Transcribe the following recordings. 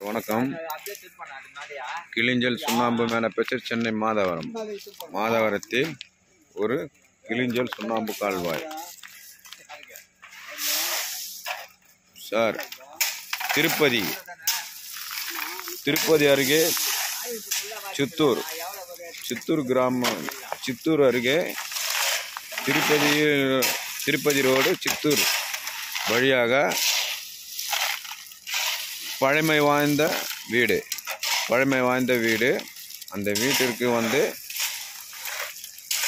வணக்கம். கிளிஞ்சல் சுண்ணாம்பு மேலே பெற்ற சென்னை மாதவரம். மாதவரத்தில் ஒரு கிளிஞ்சல் சுண்ணாம்பு கால்வாய். சார், திருப்பதி அருகே சித்தூர் கிராமம். சித்தூர் அருகே திருப்பதி ரோடு சித்தூர் வழியாக பழமை வாய்ந்த வீடு. அந்த வீட்டிற்கு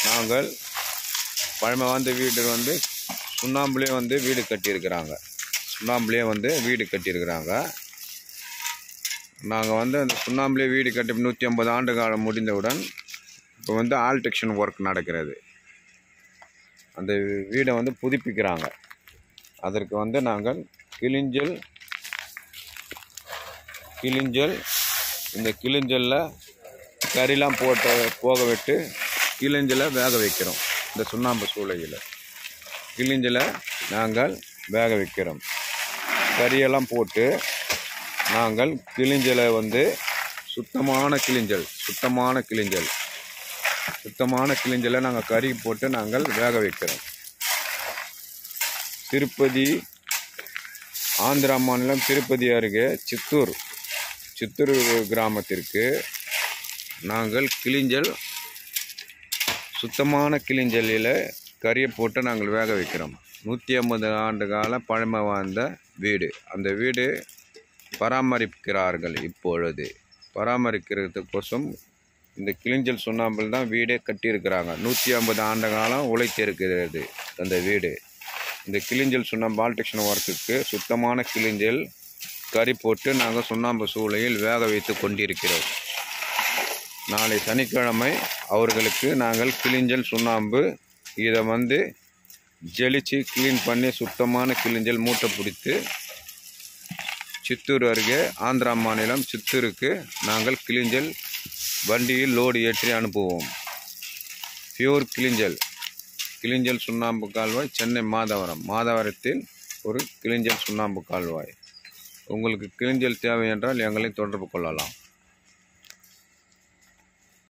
நாங்கள் பழமை வாய்ந்த வீடு சுண்ணாம்புலேயே வீடு கட்டியிருக்கிறாங்க. நாங்கள் அந்த சுண்ணாம்புலேயே வீடு கட்டி 150 ஆண்டு காலம் முடிந்தவுடன் இப்போ ஆல்டெக்ஷன் ஒர்க் நடக்கிறது. அந்த வீடை புதுப்பிக்கிறாங்க. அதற்கு நாங்கள் கிளிஞ்சல் இந்த கிளிஞ்சலில் கறிலாம் போக விட்டு கிளிஞ்சலை வேக வைக்கிறோம். இந்த சுண்ணாம்பு சூளையில் கிளிஞ்சலை நாங்கள் வேக வைக்கிறோம். கறியெல்லாம் போட்டு நாங்கள் கிளிஞ்சலை சுத்தமான கிளிஞ்சலை நாங்கள் கறி போட்டு நாங்கள் வேக வைக்கிறோம். திருப்பதி, ஆந்திரா மாநிலம் திருப்பதி அருகே சித்தூர் கிராமத்திற்கு நாங்கள் சுத்தமான கிளிஞ்சலில் கறியை போட்டு நாங்கள் வேக வைக்கிறோம். 150 ஆண்டு கால பழமை வாய்ந்த வீடு. அந்த வீடு பராமரிக்கிறார்கள். இப்பொழுது பராமரிக்கிறதுக்கோசம் இந்த கிளிஞ்சல் சுண்ணாம்பில் தான் வீடே கட்டியிருக்கிறாங்க. 150 ஆண்டு காலம் உழைத்திருக்கிறது அந்த வீடு. இந்த கிளிஞ்சல் சுண்ணாம்பு ஆல்டெக்ஷன் ஒர்க்குக்கு சுத்தமான கிளிஞ்சல் கறி போட்டு நாங்கள் சுண்ணாம்பு சூளையில் வேக வைத்து கொண்டிருக்கிறோம். நாளை சனிக்கிழமை அவர்களுக்கு நாங்கள் கிளிஞ்சல் சுண்ணாம்பு இதை ஜெலிச்சு க்ளீன் பண்ணி சுத்தமான கிளிஞ்சல் மூட்டை பிடித்து சித்தூர் அருகே ஆந்திரா மாநிலம் சித்தூருக்கு நாங்கள் கிளிஞ்சல் வண்டியில் லோடு ஏற்றி அனுப்புவோம். பியூர் கிளிஞ்சல் சுண்ணாம்பு கால்வாய் சென்னை மாதவரத்தில் ஒரு கிளிஞ்சல் சுண்ணாம்பு கால்வாய். உங்களுக்கு கிளிஞ்சல் தேவை என்றால் எங்களை தொடர்பு கொள்ளலாம்.